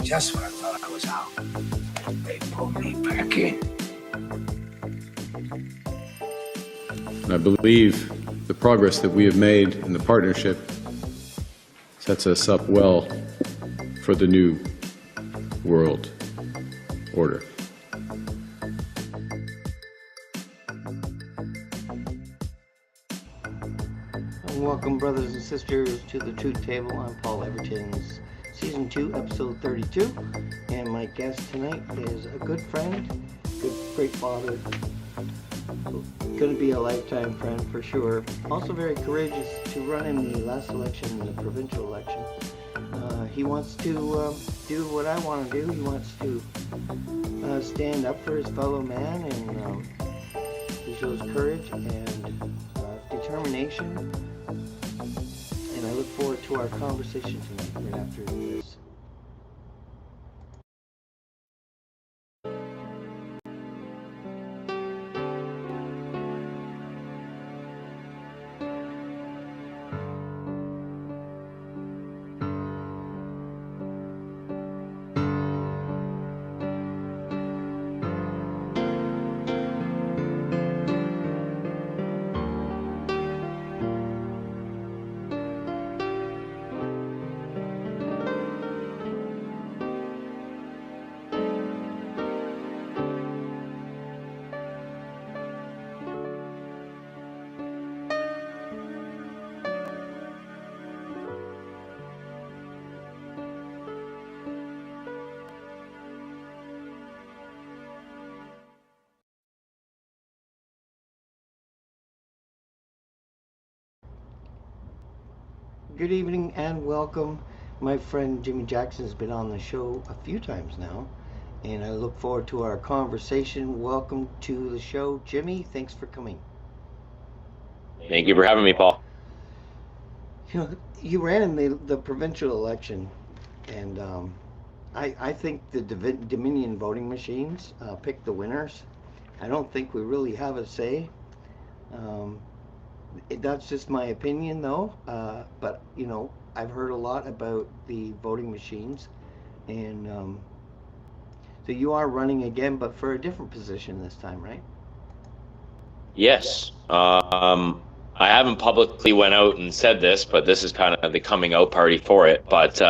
Just when I thought I was out, they pulled me back in. And I believe the progress that we have made in the partnership sets us up well for the new world order. Welcome, brothers and sisters, to the Truth Table. I'm Paul Everton's Season 2, Episode 32. And my guest tonight is a good friend, great father, going to be a lifetime friend for sure. Also very courageous to run in the last election, the provincial election. He wants to do what I want to do. He wants to stand up for his fellow man, and he shows courage and determination. And I look forward to our conversation tonight, right after this. Good evening and welcome. My friend Jimmy Jackson has been on the show a few times now, and I look forward to our conversation. Welcome to the show, Jimmy. Thanks for coming. Thank you for having me, Paul. You know, you ran in the provincial election, and I think the Dominion voting machines picked the winners. I don't think we really have a say. That's just my opinion, though. But you know, I've heard a lot about the voting machines, and So you are running again, but for a different position this time, right? Yes. I haven't publicly went out and said this, but this is kind of the coming out party for it. But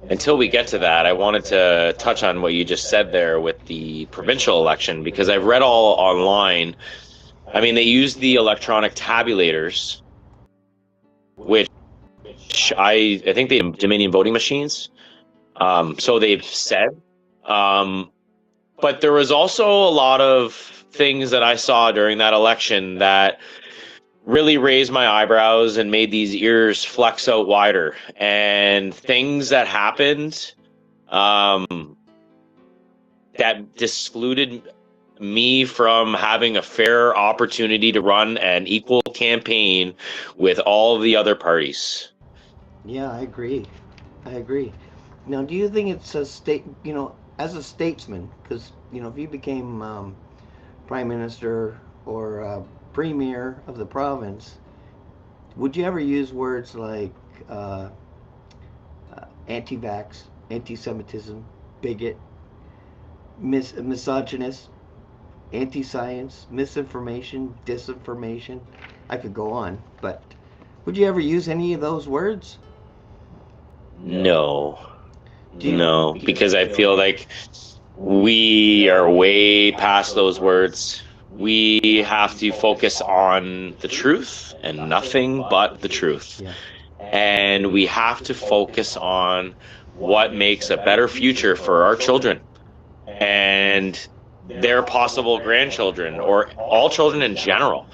until we get to that, I wanted to touch on what you just said there with the provincial election, because I've read all online. I mean, they use the electronic tabulators, which I think they Dominion voting machines. So they've said. But there was also a lot of things that I saw during that election that really raised my eyebrows and made these ears flex out wider. And things that happened that discluded me from having a fair opportunity to run an equal campaign with all of the other parties. Yeah, I agree. I agree. Now, do you think it's a state, as a statesman, because, if you became prime minister or premier of the province, would you ever use words like anti-vax, anti-Semitism, bigot, misogynist, anti-science, misinformation, disinformation? I could go on, but would you ever use any of those words? No. No, because I feel like we are way past those words. We have to focus on the truth and nothing but the truth. Yeah. And we have to focus on what makes a better future for our children and their possible grandchildren, or all children in general.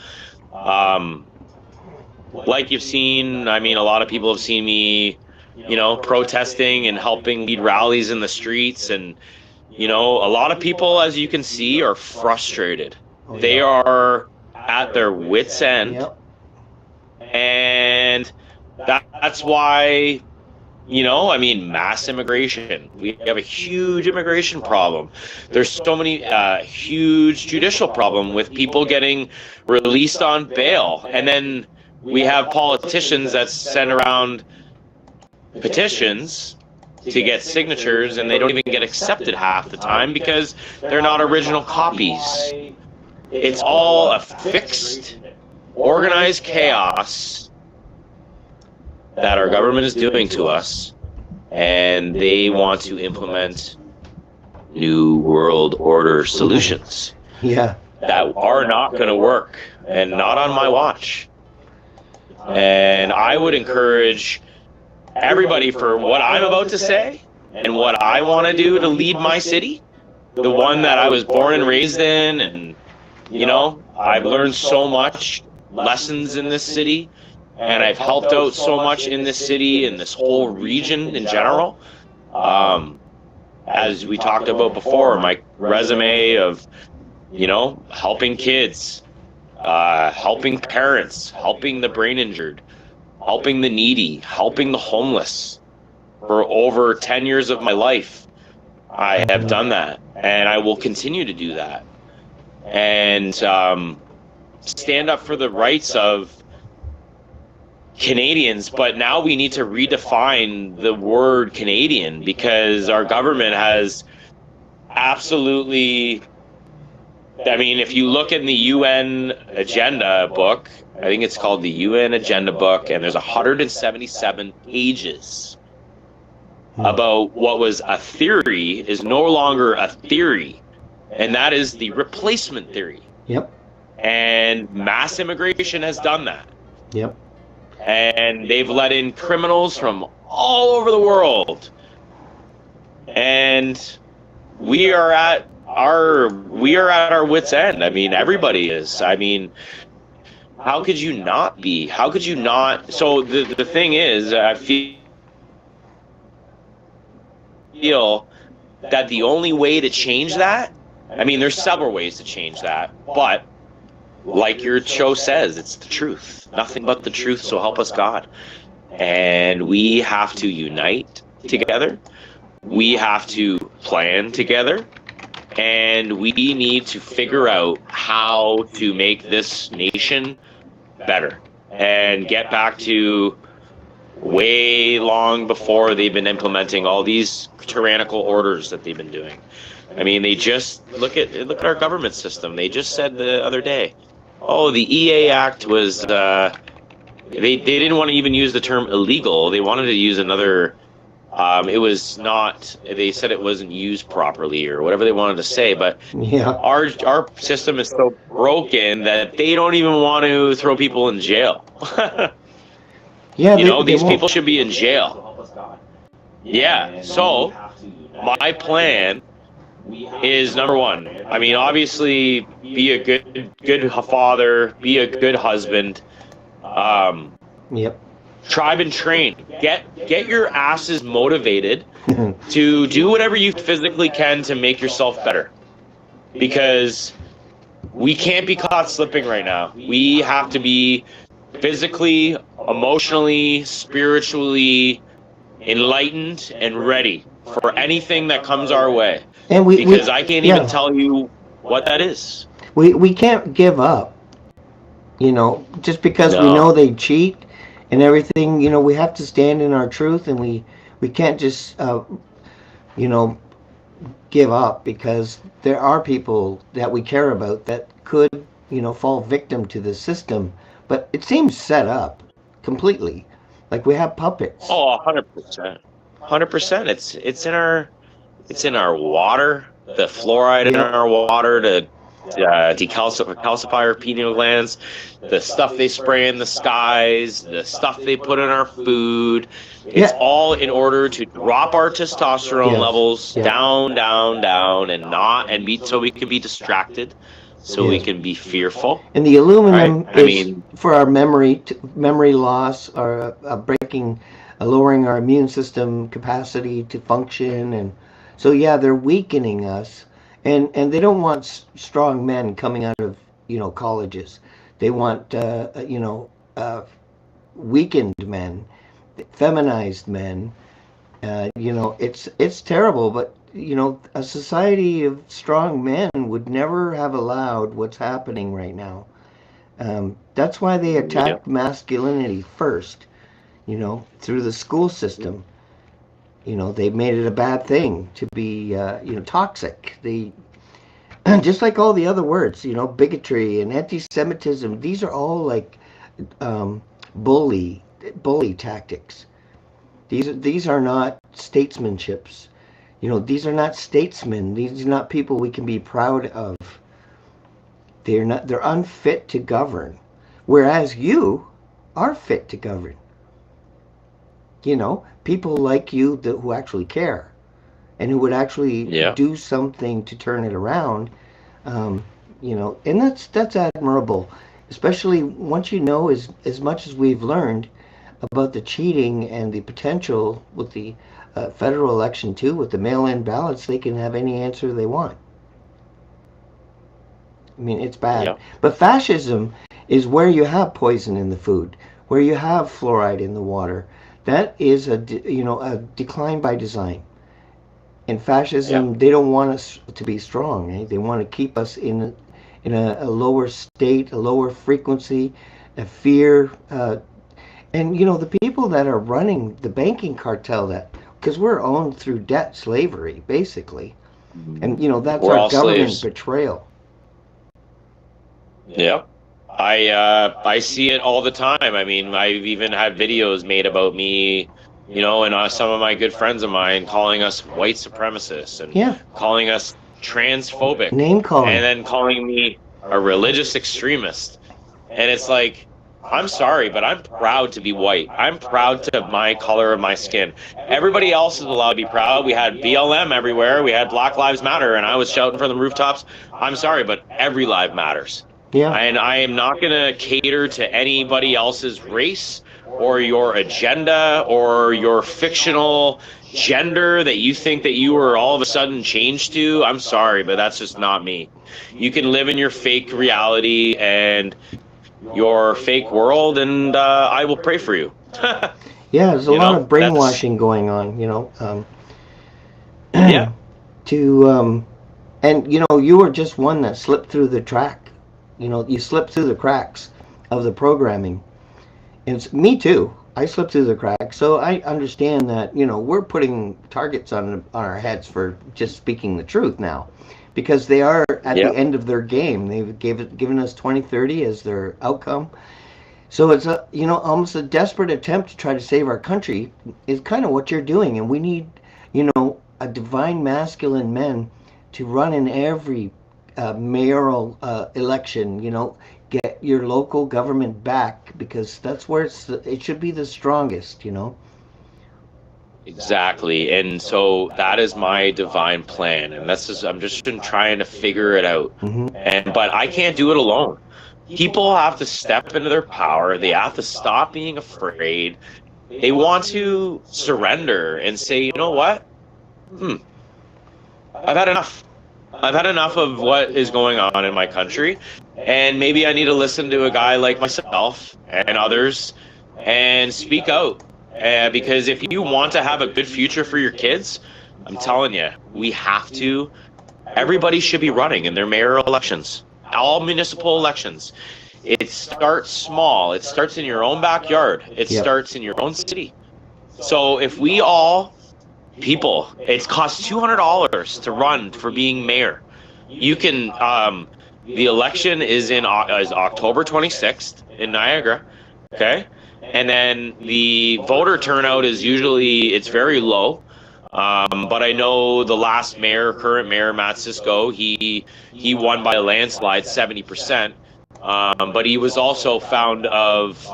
Like you've seen, I mean, a lot of people have seen me, protesting and helping lead rallies in the streets. And, a lot of people, as you can see, are frustrated. They are at their wits' end. Yep. And that's why, mass immigration. We have a huge immigration problem. There's so many huge judicial problem with people getting released on bail. And then we have politicians that send around petitions to get signatures, and they don't even get accepted half the time because they're not original copies. It's all a fixed, organized chaos that our government is doing to us, and they want to implement new world order solutions. Yeah. That are not going to work, and not on my watch. And I would encourage everybody, for what I'm about to say and what I want to do to lead my city, the one that I was born and raised in, and I've learned so much lessons in this city, and I've helped out so much in this city and this whole region in general. As we talked about before, my resume of helping kids, helping parents, helping the brain injured, helping the needy, helping the homeless. For over 10 years of my life, I have done that, and I will continue to do that. And stand up for the rights of Canadians. But now we need to redefine the word Canadian, because our government has absolutely, I mean, if you look in the UN agenda book, I think it's called the UN agenda book, and there's 177 pages about what was a theory is no longer a theory, and that is the replacement theory. Yep. And mass immigration has done that. Yep. And they've let in criminals from all over the world. And we are at our wits' end. I mean, everybody is. I mean, how could you not be? How could you not? So the thing is, I feel that the only way to change that, I mean, there's several ways to change that, but like your show says, it's the truth. Nothing but the truth, so help us God. And we have to unite together. We have to plan together. And we need to figure out how to make this nation better and get back to way long before they've been implementing all these tyrannical orders that they've been doing. I mean, they just look at our government system. They just said the other day, oh, the EA Act was they didn't want to even use the term illegal. They wanted to use another. It was not. They said it wasn't used properly or whatever they wanted to say. But Yeah. our system is so broken that they don't even want to throw people in jail. Yeah. These people should be in jail. Yeah. So my plan is number one. I mean, obviously, be a good father, be a good husband. Yep. Tribe and train. Get your asses motivated to do whatever you physically can to make yourself better. Because we can't be caught slipping right now. We have to be physically, emotionally, spiritually enlightened and ready for anything that comes our way. And because I can't even tell you what that is. We can't give up. Just because we know they cheat and everything, we have to stand in our truth, and we can't just give up, because there are people that we care about that could fall victim to the system. But it seems set up completely, like we have puppets. Oh, 100%. 100%. It's in our water, the fluoride in our water to decalcify our pineal glands, the stuff they spray in the skies, the stuff they put in our food. It's all in order to drop our testosterone levels down, and be so we can be distracted, so we can be fearful. And the aluminum is for our memory loss, or lowering our immune system capacity to function, and so they're weakening us. And they don't want strong men coming out of colleges. They want weakened men, feminized men. It's terrible, but a society of strong men would never have allowed what's happening right now. That's why they attacked masculinity first. Through the school system. They made it a bad thing to be, toxic. They, just like all the other words, bigotry and anti-Semitism. These are all like bully tactics. These are not statesmanships. These are not statesmen. These are not people we can be proud of. They're unfit to govern, whereas you are fit to govern. People like you who actually care, and who would actually do something to turn it around. And that's admirable, especially once as much as we've learned about the cheating and the potential with the federal election too, with the mail-in ballots. They can have any answer they want. I mean, it's bad. But fascism is where you have poison in the food, where you have fluoride in the water. That is a decline by design. In fascism, they don't want us to be strong. Eh? They want to keep us in a lower state, a lower frequency, a fear. And the people that are running the banking cartel, because we're owned through debt slavery, basically, and that's our government betrayal. Yeah. I see it all the time. I mean, I've even had videos made about me, and some of my good friends of mine calling us white supremacists and calling us transphobic, name calling, and then calling me a religious extremist. And it's like, I'm sorry, but I'm proud to be white. I'm proud to my color of my skin. Everybody else is allowed to be proud. We had BLM everywhere. We had Black Lives Matter, and I was shouting from the rooftops. I'm sorry, but every life matters. Yeah. And I am not going to cater to anybody else's race or your agenda or your fictional gender that you think that you were all of a sudden changed to. I'm sorry, but that's just not me. You can live in your fake reality and your fake world, and I will pray for you. There's a lot of brainwashing going on, and you were just one that slipped through the track. You slipped through the cracks of the programming. And it's me too. I slipped through the cracks. So I understand that, we're putting targets on our heads for just speaking the truth now. Because they are at Yeah. the end of their game. They've given us 2030 as their outcome. So it's almost a desperate attempt to try to save our country is kind of what you're doing. And we need, a divine masculine men to run in every mayoral election, get your local government back because that's where it should be the strongest. Exactly. And so that is my divine plan. And that's just, I'm just been trying to figure it out. Hmm. But I can't do it alone. People have to step into their power. They have to stop being afraid. They want to surrender and say, you know what? I've had enough. I've had enough of what is going on in my country. And maybe I need to listen to a guy like myself and others and speak out. Because if you want to have a good future for your kids, I'm telling you, we have to. Everybody should be running in their mayoral elections, all municipal elections. It starts small. It starts in your own backyard. It Yep. starts in your own city. So if we all people, it costs $200 to run for being mayor. You can. The election is is October 26th in Niagara. Okay, and then the voter turnout is usually it's very low. But I know the last mayor, current mayor Matt Cisco, he won by a landslide, 70%. But he was also found of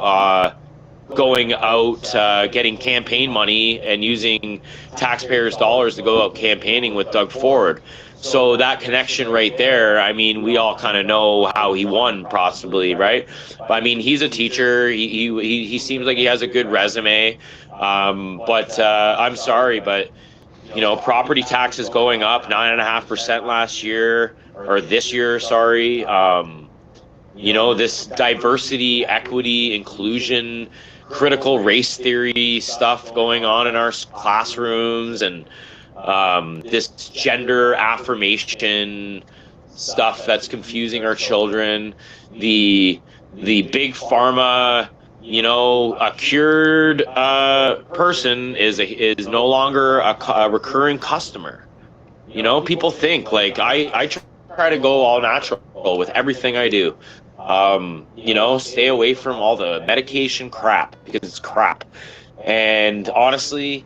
going out, getting campaign money and using taxpayers' dollars to go out campaigning with Doug Ford. So that connection right there, I mean, we all kind of know how he won, possibly, right? But I mean, he's a teacher. He seems like he has a good resume. But I'm sorry, but property taxes going up 9.5% last year or this year. Sorry. This diversity, equity, inclusion, critical race theory stuff going on in our classrooms, and this gender affirmation stuff that's confusing our children. The big pharma, a cured person is no longer a recurring customer. People think like I try to go all natural with everything I do. Stay away from all the medication crap because it's crap. And honestly,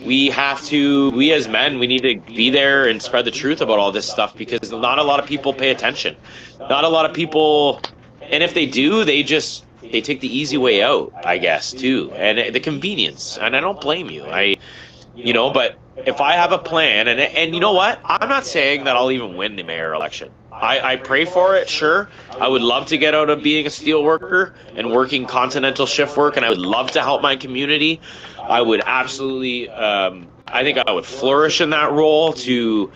we as men, we need to be there and spread the truth about all this stuff because not a lot of people pay attention. Not a lot of people, and if they do, they take the easy way out, I guess, too. And the convenience, and I don't blame you. But if I have a plan, and you know what? I'm not saying that I'll even win the mayor election. I pray for it, sure. I would love to get out of being a steel worker and working continental shift work, and I would love to help my community. I would absolutely, I think I would flourish in that role to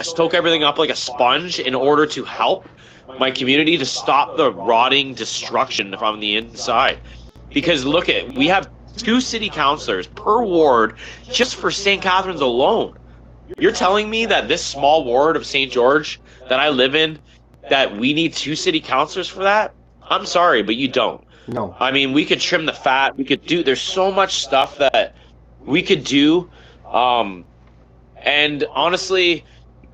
stoke everything up like a sponge in order to help my community to stop the rotting destruction from the inside. Because we have 2 city councilors per ward just for St. Catharines alone. You're telling me that this small ward of St. George that I live in, that we need 2 city councilors for that? I'm sorry, but you don't. No. I mean, we could trim the fat. There's so much stuff that we could do. And honestly,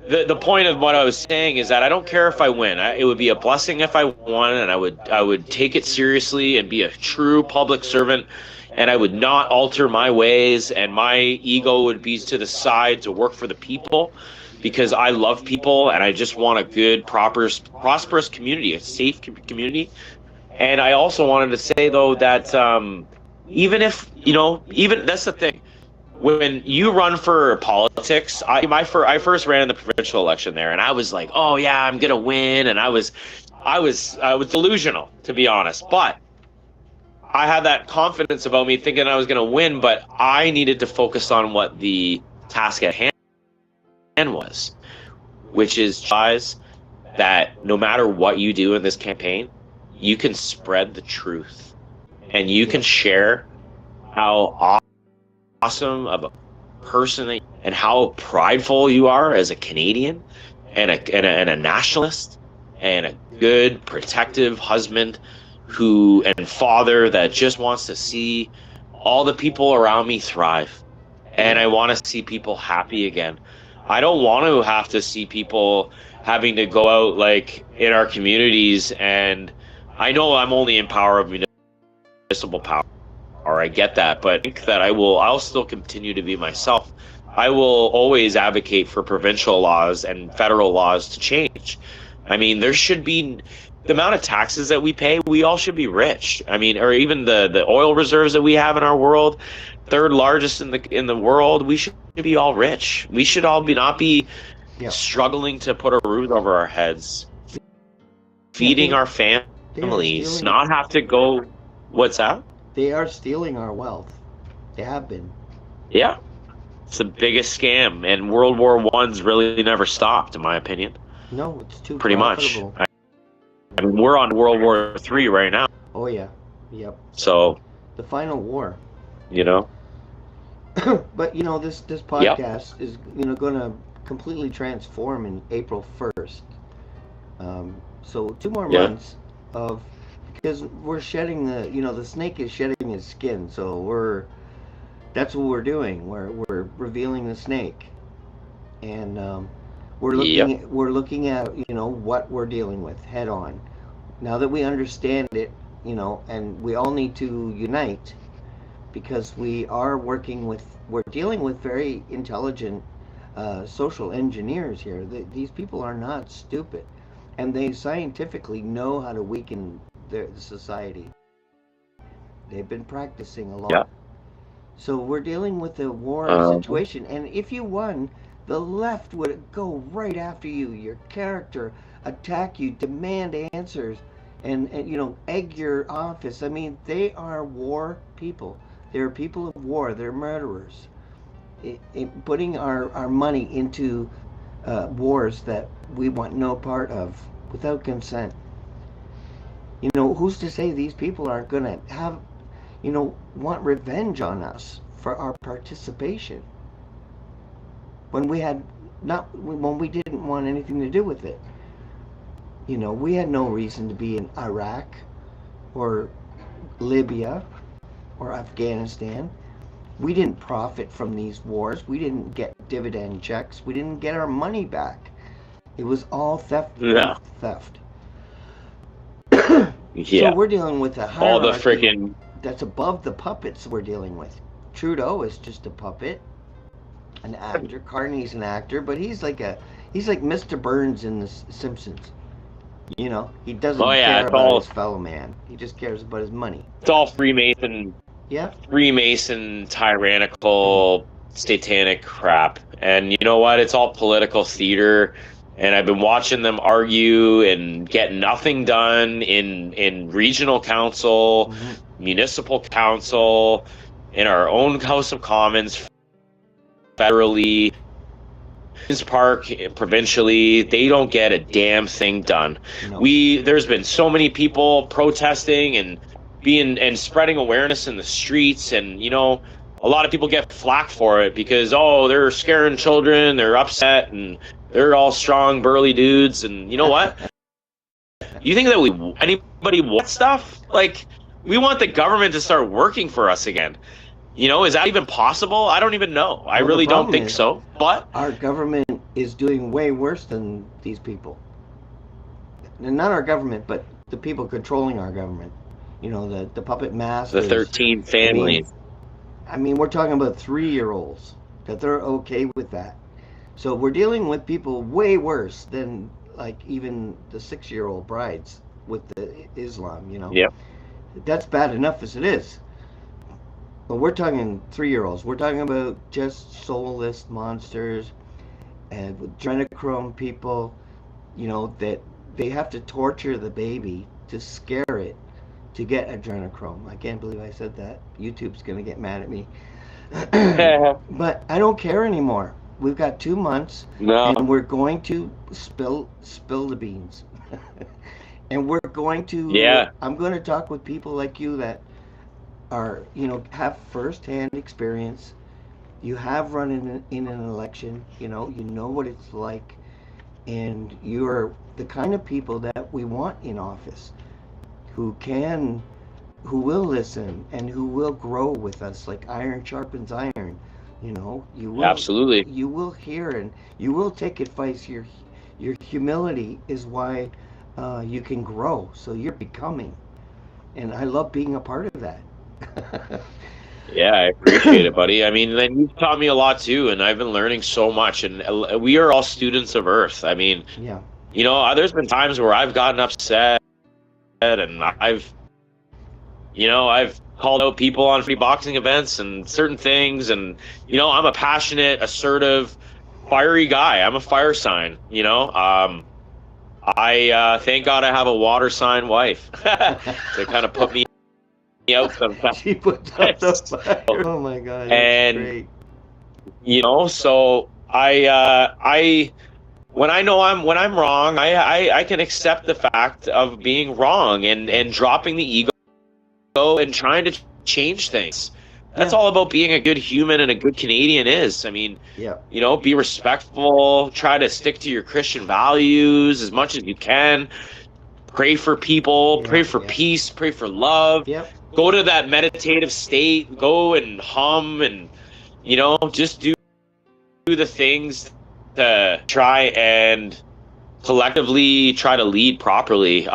the point of what I was saying is that I don't care if I win. It would be a blessing if I won, and I would take it seriously and be a true public servant. And I would not alter my ways, and my ego would be to the side to work for the people because I love people and I just want a good, prosperous community, a safe community. And I also wanted to say, though, that even that's the thing. When you run for politics, I first ran in the provincial election there, and I was like, oh, yeah, I'm going to win. And I was delusional, to be honest. But I had that confidence about me thinking I was going to win, but I needed to focus on what the task at hand was, which is that no matter what you do in this campaign, you can spread the truth and you can share how awesome of a person and how prideful you are as a Canadian and a nationalist and a good protective husband and father that just wants to see all the people around me thrive. And I want to see people happy again. I don't want to have to see people having to go out like in our communities. And I know I'm only in power of municipal power. I get that, but I think that I'll still continue to be myself. I will always advocate for provincial laws and federal laws to change. I mean, there should be the amount of taxes that we pay, we all should be rich. I mean, or even the oil reserves that we have in our world, third largest in the world, we should be all rich. We should all not be struggling to put a roof over our heads, feeding our families, not have to go. What's that? They are stealing our wealth. They have been. Yeah. It's the biggest scam, and World War I's really never stopped, in my opinion. No, it's too pretty profitable. much. I mean, we're on World War III right now. Oh yeah, yep. So the final war. You know. But you know, this podcast is going to completely transform in April 1st. So 2 more months of, because we're shedding the snake is shedding his skin. So that's what we're doing. We're revealing the snake, and we're looking at what we're dealing with head on. Now that we understand it, and we all need to unite, because we're dealing with very intelligent social engineers here. These people are not stupid, and they scientifically know how to weaken the society. They've been practicing a lot. Yeah. So we're dealing with a war situation, and if you won, the left would go right after you, your character, attack you, demand answers, and egg your office. I mean, they are war people. They're people of war. They're murderers. Putting our money into wars that we want no part of without consent. Who's to say these people aren't going to have, want revenge on us for our participation when we didn't want anything to do with it. We had no reason to be in Iraq or Libya or Afghanistan. We didn't profit from these wars. We didn't get dividend checks. We didn't get our money back. It was all theft. Yeah. Theft. Yeah. So we're dealing with a hierarchy all the freaking that's above the puppets we're dealing with. Trudeau is just a puppet, an actor. Carney's an actor, but he's like Mr. Burns in The Simpsons. He doesn't care about his fellow man. He just cares about his money. It's all Freemason. Yeah. Freemason, tyrannical, satanic crap. And you know what? It's all political theater. And I've been watching them argue and get nothing done in regional council, municipal council, in our own House of Commons, federally, Park, provincially. They don't get a damn thing done. No. There's been so many people protesting and spreading awareness in the streets, and a lot of people get flack for it because they're scaring children, they're upset, and they're all strong, burly dudes. And you know what? You think that anybody wants stuff? Like, we want the government to start working for us again. Is that even possible? I don't even know. I really don't think so. But our government is doing way worse than these people. And not our government, but the people controlling our government. The puppet masters. The 13 families. I mean, we're talking about 3-year-olds, that they're okay with that. So we're dealing with people way worse than like even the 6-year-old brides with the Islam, Yep. That's bad enough as it is. But we're talking 3-year-olds. We're talking about just soulless monsters and adrenochrome people, that they have to torture the baby to scare it to get adrenochrome. I can't believe I said that. YouTube's going to get mad at me. But I don't care anymore. We've got 2 months, and we're going to spill the beans. And we're going to, I'm going to talk with people like you that are, have first-hand experience. You have run in an election, you know what it's like, and you're the kind of people that we want in office, who will listen and who will grow with us like iron sharpens iron. You know, Absolutely. you will hear and you will take advice. Your humility is why you can grow. So you're becoming, and I love being a part of that. Yeah, I appreciate it, buddy. I mean, then you've taught me a lot too, and I've been learning so much. And we are all students of Earth. I mean, Yeah, there's been times where I've gotten upset, and I've called out people on free boxing events and certain things, and I'm a passionate, assertive, fiery guy. I'm a fire sign. I thank God I have a water sign wife to kind of put me out sometimes. she puts out the fire. Oh my God, that's And great. so I when I know when I'm wrong, I can accept the fact of being wrong and dropping the ego and trying to change things. That's Yeah. all about being a good human and a good Canadian is. I mean, Yeah. be respectful, try to stick to your Christian values as much as you can. Pray for people, Yeah, pray for yeah. peace, pray for love. Yep. Go to that meditative state, go and hum and just do the things to try and collectively try to lead properly.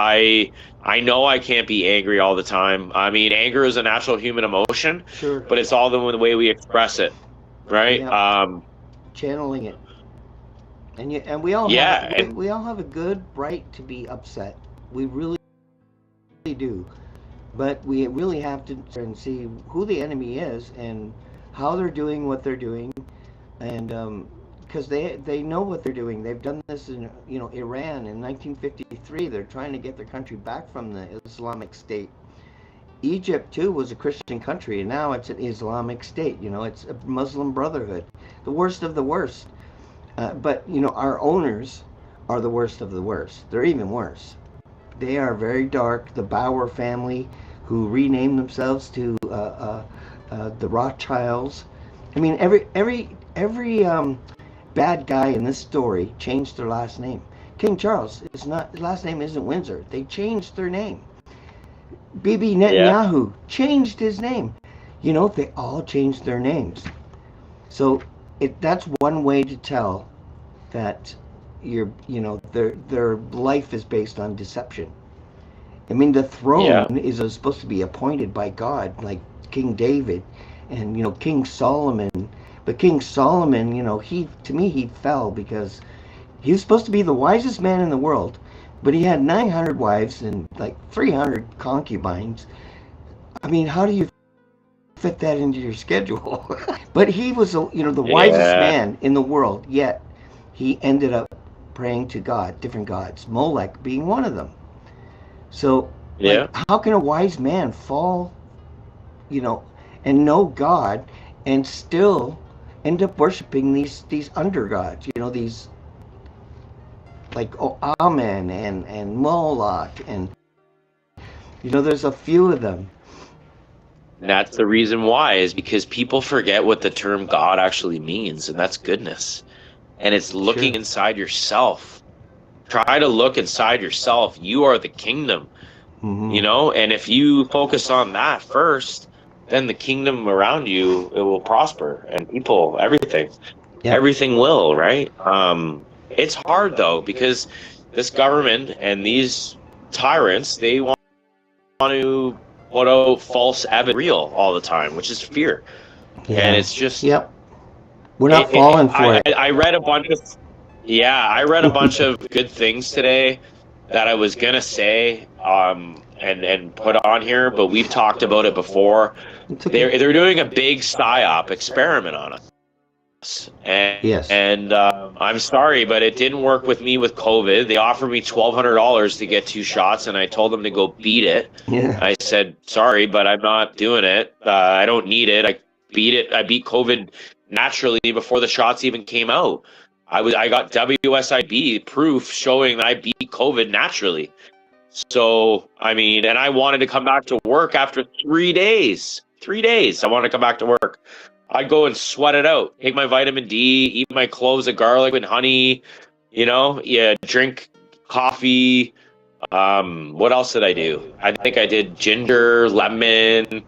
I know I can't be angry all the time. I mean, anger is a natural human emotion, Sure. but it's all the way we express it, right? Yeah. Channeling it. And we all have Yeah, and we all have a good right to be upset. We really do. But we really have to and see who the enemy is and how they're doing what they're doing, and because they know what they're doing. They've done this in Iran in 1953. They're trying to get their country back from the Islamic State. Egypt too was a Christian country, and now it's an Islamic State. It's a Muslim Brotherhood, the worst of the worst. But our owners are the worst of the worst. They're even worse. They are very dark. The Bauer family, who renamed themselves to the Rothschilds. I mean, every bad guy in this story changed their last name. King Charles is not. His last name isn't Windsor. They changed their name. Bibi Netanyahu changed his name. They all changed their names. So that's one way to tell that their life is based on deception. I mean, the throne is supposed to be appointed by God, like King David and King Solomon. But King Solomon, he fell because he was supposed to be the wisest man in the world, but he had 900 wives and like 300 concubines. I mean, how do you fit that into your schedule? But he was, the wisest man in the world, yet he ended up praying to God, different gods, Molech being one of them. So, how can a wise man fall, and know God and still end up worshiping these undergods, these like Amen and Moloch, and there's a few of them. And that's the reason why, is because people forget what the term God actually means, and that's goodness. And it's looking inside yourself. Try to look inside yourself. You are the kingdom, and if you focus on that first, then the kingdom around you, it will prosper, and people, everything will, right? It's hard though, because this government and these tyrants, they want to put out false evidence real all the time, which is fear. And it's just we're not falling for it. I read a bunch of good things today that I was gonna say and put on here, but we've talked about it before. Okay. They're doing a big psyop experiment on us. And I'm sorry, but it didn't work with me with COVID. They offered me $1,200 to get 2 shots, and I told them to go beat it. Yeah. I said, sorry, but I'm not doing it. I don't need it. I beat COVID naturally before the shots even came out. I got WSIB proof showing that I beat COVID naturally. So, I mean, and I wanted to come back to work after 3 days. 3 days, I wanted to come back to work. I'd go and sweat it out, take my vitamin D, eat my cloves of garlic and honey, drink coffee, What else did I do? I think I did ginger, lemon.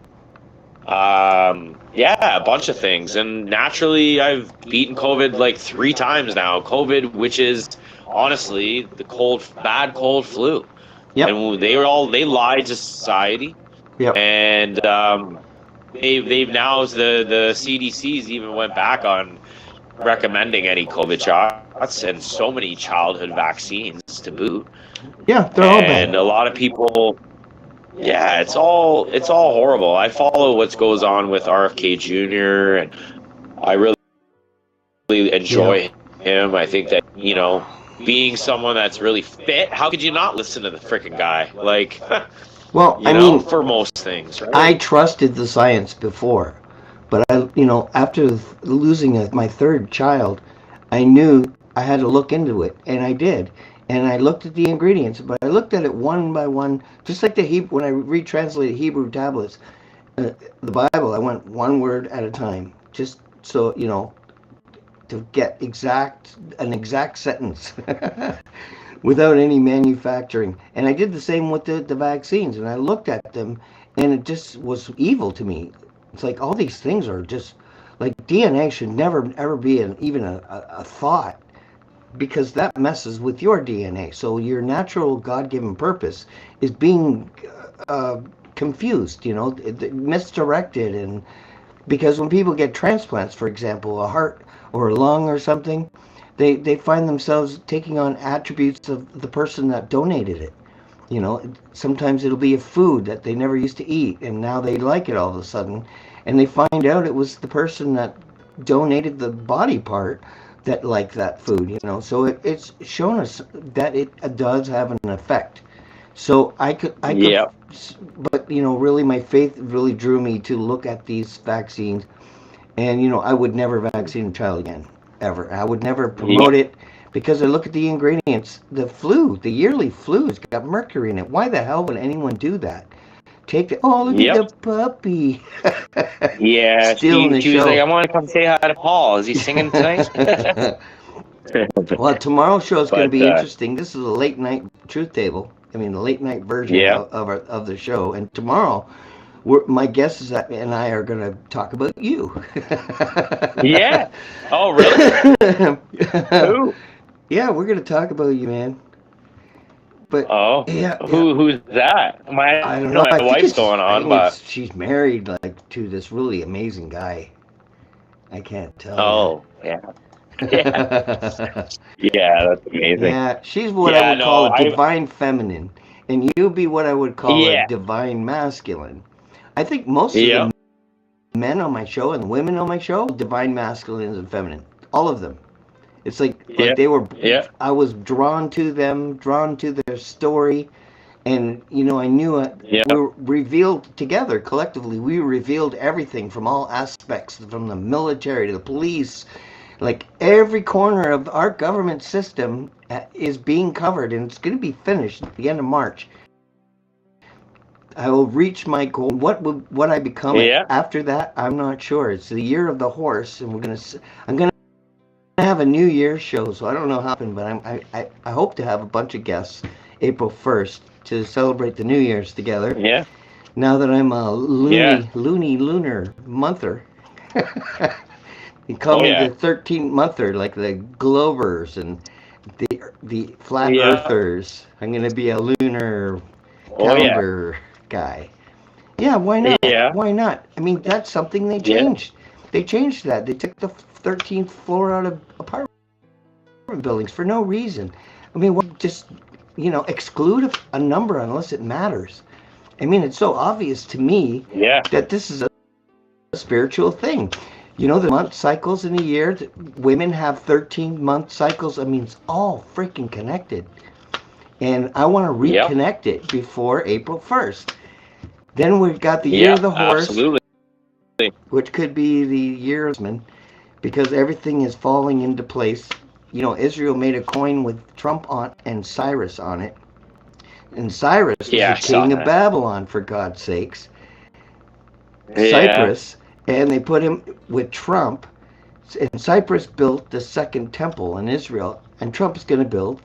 Yeah, a bunch of things. And naturally, I've beaten COVID like 3 times now. COVID, which is honestly the bad cold flu. Yep. And they lied to society. Yep. And they've now, the CDC's even went back on recommending any COVID shots and so many childhood vaccines to boot. Yeah, they're all bad. And a lot of people, yeah, it's all horrible. I follow what goes on with RFK Jr. and I really enjoy him. I think that, being someone that's really fit, how could you not listen to the freaking guy? Like, well, I mean, for most things, right? I trusted the science before, but after losing my third child, I knew I had to look into it, and I did. And I looked at the ingredients, but I looked at it one by one, just like when I retranslated Hebrew tablets, the Bible. I went one word at a time, just so to get an exact sentence without any manufacturing. And I did the same with the vaccines, and I looked at them, and it just was evil to me. It's like all these things are just like DNA should never ever be even a thought, because that messes with your DNA. So your natural God-given purpose is being confused, misdirected. And because when people get transplants, for example, a heart or a lung or something, they find themselves taking on attributes of the person that donated it. Sometimes it'll be a food that they never used to eat, and now they like it all of a sudden. And they find out it was the person that donated the body part that liked that food, So it's shown us that it does have an effect. So I could, Yeah. but really my faith really drew me to look at these vaccines, and I would never vaccine a child again, ever. I would never promote it, because I look at the ingredients. The yearly flu has got mercury in it. Why the hell would anyone do that? Look at the puppy. Yeah, Stealing the she was show. like, I want to come say hi to Paul. Is he singing tonight? Well, tomorrow's show is going to be But, interesting. This is a late night truth table. I mean, the late night version of the show. And tomorrow, my guest and I are going to talk about you. Yeah. Oh, really? Who? Yeah, we're going to talk about you, man. But who's that? I don't know. My wife's going on, but she's married to this really amazing guy. I can't tell. Oh, yeah. Yeah. Yeah, that's amazing. Yeah, she's what I would call a divine feminine, and you'll be what I would call a divine masculine. I think most of the men on my show and the women on my show, divine masculine and feminine, all of them. It's like they were. Yeah. I was drawn to them, drawn to their story, and I knew it. We were revealed together collectively. We revealed everything from all aspects, from the military to the police. Like every corner of our government system is being covered, and it's going to be finished at the end of March. I will reach my goal. What I become after that, I'm not sure. It's the year of the horse, and I'm gonna have a New Year's show, so I don't know how it happened, but I hope to have a bunch of guests April 1st to celebrate the New Year's together. Yeah. Now that I'm a lunar monther. You call me the 13th monther, like the Glovers and the flat earthers. I'm going to be a lunar calendar guy. Yeah, why not? Yeah. Why not? I mean, that's something they changed. They changed that. They took the 13th floor out of apartment buildings for no reason. I mean, just, exclude a number unless it matters. I mean, it's so obvious to me that this is a spiritual thing. The month cycles in a year, women have 13-month cycles. I mean, it's all freaking connected. And I want to reconnect it before April 1st. Then we've got the year of the horse, absolutely. Which could be the year of man, because everything is falling into place. Israel made a coin with Trump and Cyrus on it. And Cyrus was the king of Babylon, for God's sakes. Cyprus. And they put him with Trump, and Cyprus built the second temple in Israel, and Trump's going to build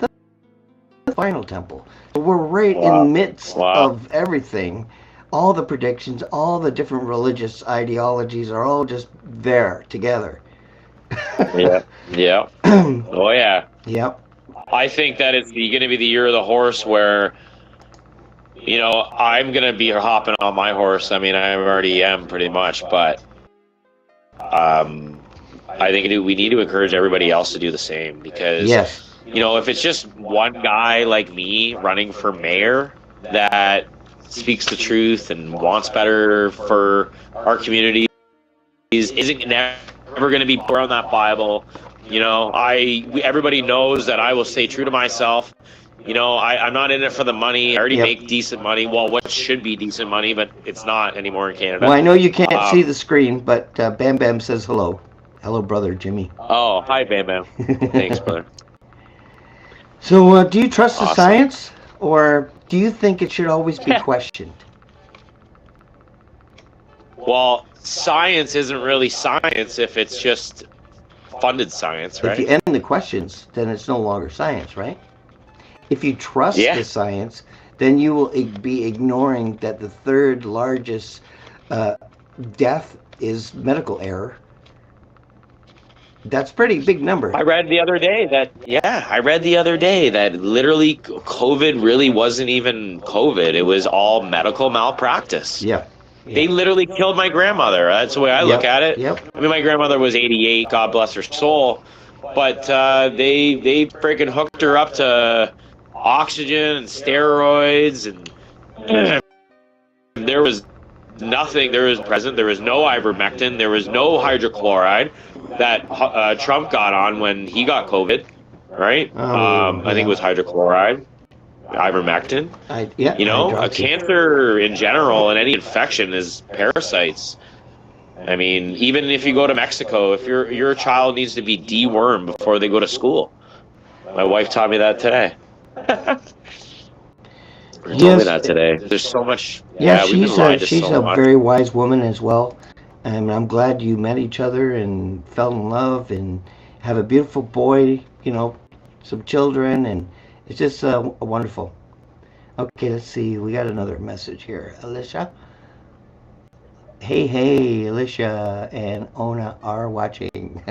the final temple. So we're right in the midst of everything. All the predictions, all the different religious ideologies are all just there together. Yeah. Yeah. Oh yeah. Yep. I think that it's going to be the year of the horse where, I'm going to be hopping on my horse. I mean, I already am pretty much, but I think we need to encourage everybody else to do the same because, Yes. if it's just one guy like me running for mayor that speaks the truth and wants better for our communities, isn't never going to be around that Bible. Everybody knows that I will stay true to myself. I'm not in it for the money. I already make decent money. Well, what should be decent money, but it's not anymore in Canada. Well, I know you can't see the screen, but Bam Bam says hello. Hello, brother Jimmy. Oh, hi, Bam Bam. Thanks, brother. So, do you trust the science, or do you think it should always be questioned? Well, science isn't really science if it's just funded science, right? If you end the questions, then it's no longer science, right? If you trust the science, then you will be ignoring that the third largest death is medical error. That's a pretty big number. I read the other day that literally COVID really wasn't even COVID. It was all medical malpractice. Yeah. They literally killed my grandmother. That's the way I look at it. Yep. I mean, my grandmother was 88, God bless her soul. But they freaking hooked her up to oxygen and steroids, and there was nothing. There was no ivermectin. There was no hydrochloride that Trump got on when he got COVID, right? I think it was hydrochloride, ivermectin. A cancer in general and any infection is parasites. I mean, even if you go to Mexico, if your child needs to be dewormed before they go to school. My wife taught me that today. Told me that today. There's so much. Yeah, she's a very wise woman as well, and I'm glad you met each other and fell in love and have a beautiful boy. Some children, and it's just wonderful. Okay, let's see. We got another message here, Alicia. Hey, Alicia and Ona are watching.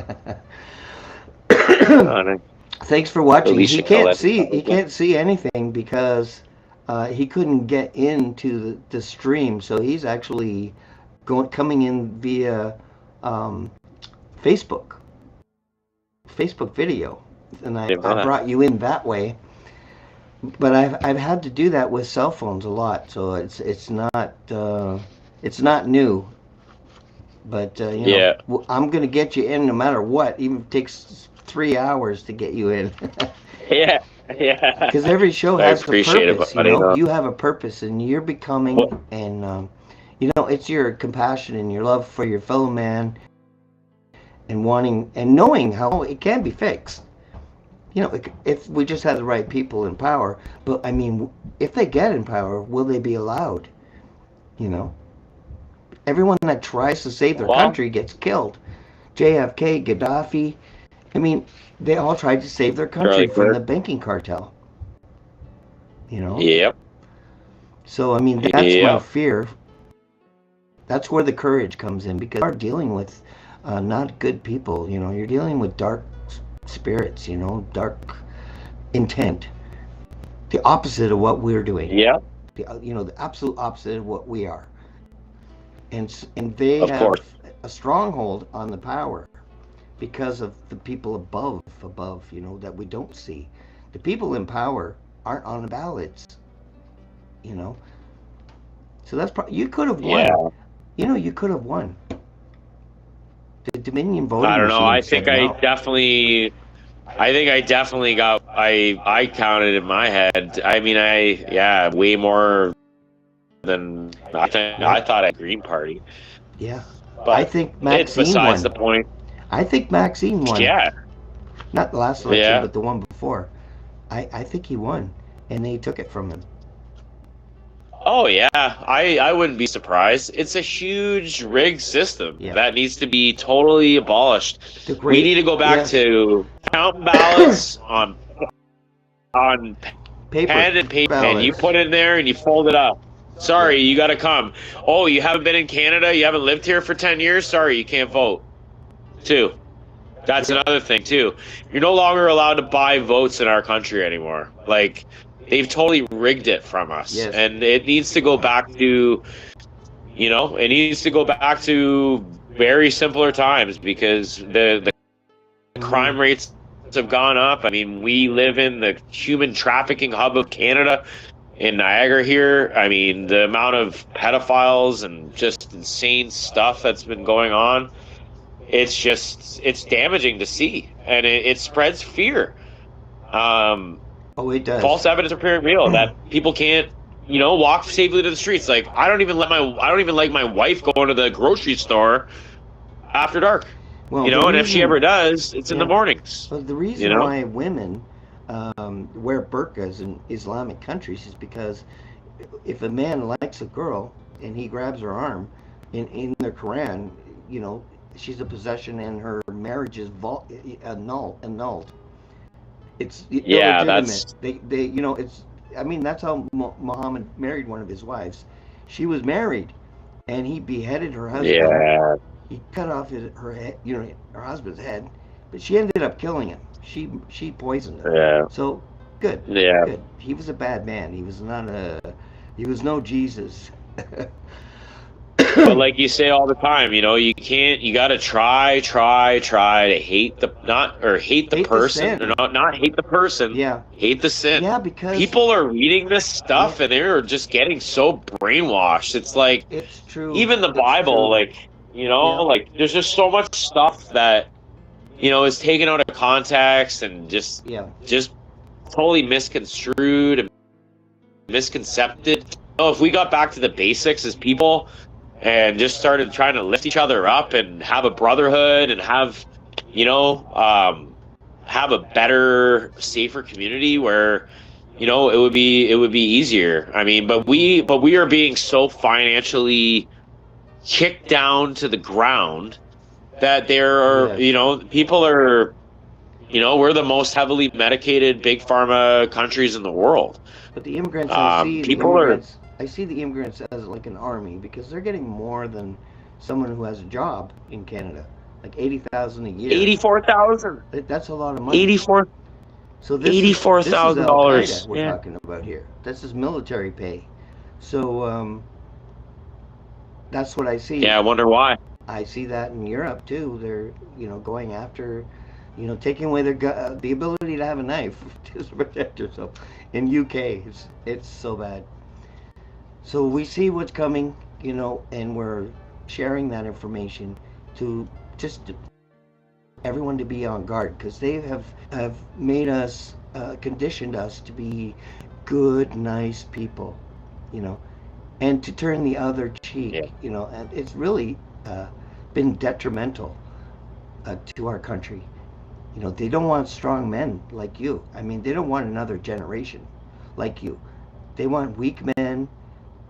Thanks for watching. He can't see anything because he couldn't get into the stream, so he's actually coming in via Facebook video, and I brought you in that way. But I've had to do that with cell phones a lot, so it's not new. But I'm gonna get you in no matter what, even if it takes 3 hours to get you in. Yeah. Because every show has a purpose. You have a purpose, and you're becoming, and it's your compassion and your love for your fellow man, and wanting and knowing how it can be fixed. If we just had the right people in power. But I mean, if they get in power, will they be allowed? Everyone that tries to save their country gets killed. JFK, Gaddafi. I mean, they all tried to save their country from the banking cartel. Yep. So, I mean, that's my fear. That's where the courage comes in, because you're dealing with not good people. You're dealing with dark spirits, dark intent. The opposite of what we're doing. Yeah. The absolute opposite of what we are. And they have a stronghold on the power because of the people above, that we don't see. The people in power aren't on the ballots, So that's you could have won. Yeah. You could have won. The Dominion voting. I don't know. I think I definitely got. I counted in my head. I mean, way more than I thought at Green Party. Yeah. But I think Maxine besides won. the point. I think Maxine won. Yeah. Not the last election, but the one before. I think he won, and they took it from him. Oh yeah, I wouldn't be surprised. It's a huge rigged system that needs to be totally abolished. We need to go back to count ballots on Paper. Pen and paper. And you Ballots. put it in there and you fold it up. Sorry, you got to come. Oh, you haven't been in Canada? You haven't lived here for 10 years? Sorry, you can't vote. Too. That's another thing, too. You're no longer allowed to buy votes in our country anymore. Like, they've totally rigged it from us. Yes. And it needs to go back to, it needs to go back to very simpler times because the crime rates have gone up. I mean, we live in the human trafficking hub of Canada in Niagara here. I mean, the amount of pedophiles and just insane stuff that's been going on, it's damaging to see. And it spreads fear. It does. False evidence appearing real that people can't, walk safely to the streets. Like, I don't even like my wife going to the grocery store after dark. Well, and if she ever does, it's in the mornings. But the reason why women wear burqas in Islamic countries is because if a man likes a girl and he grabs her arm, in the Quran, she's a possession and her marriage is annulled. It's illegitimate. That's they it's. I mean, that's how Muhammad married one of his wives. She was married, and he beheaded her husband. Yeah. He cut off her head, her husband's head, but she ended up killing him. She poisoned him. Yeah. So good. Yeah. Good. He was a bad man. He was no Jesus. But like you say all the time, you got to try to hate the person, sin. or not hate the person. Yeah. Hate the sin. Yeah, because people are reading this stuff and they're just getting so brainwashed. It's like, it's true. Even the Bible, like, like there's just so much stuff that, is taken out of context and just totally misconstrued and misconcepted. If we got back to the basics as people and just started trying to lift each other up and have a brotherhood and have a better, safer community where, it would be easier. I mean, but we are being so financially kicked down to the ground that there are, people are, we're the most heavily medicated big pharma countries in the world. But the immigrants, I see the immigrants as like an army because they're getting more than someone who has a job in Canada, like $80,000 a year. 84,000. That's a lot of money. 84. So this $84,000. We're talking about here. This is military pay. So that's what I see. Yeah, I wonder why. I see that in Europe too. They're going after, taking away their the ability to have a knife to protect yourself. In UK, it's so bad. So we see what's coming, and we're sharing that information to just everyone to be on guard because they have made us, conditioned us to be good, nice people, and to turn the other cheek, and it's really been detrimental to our country. They don't want strong men like you. I mean, they don't want another generation like you. They want weak men,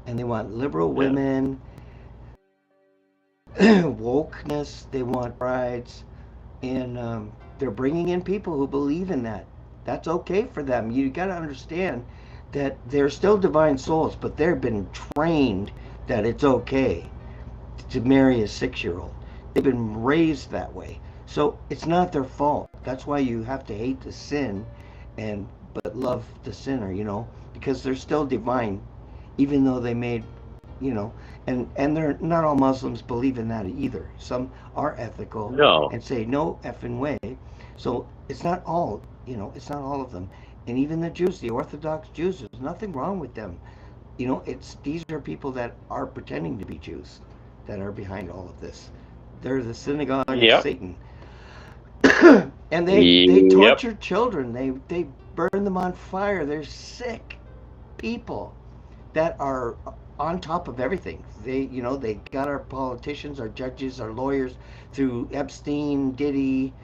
and they want liberal women, wokeness. They want brides, and they're bringing in people who believe in that. That's okay for them. You got to understand that they're still divine souls, but they've been trained that it's okay to marry a 6-year-old. They've been raised that way. So it's not their fault. That's why you have to hate the sin but love the sinner, because they're still divine, even though they made, and they're not all Muslims believe in that either. Some are ethical and say no effing way. So it's not all, it's not all of them. And even the Jews, the Orthodox Jews, there's nothing wrong with them. These are people that are pretending to be Jews that are behind all of this. They're the synagogue of Satan. And they torture children. They burn them on fire. They're sick people that are on top of everything. They got our politicians, our judges, our lawyers through Epstein, Diddy.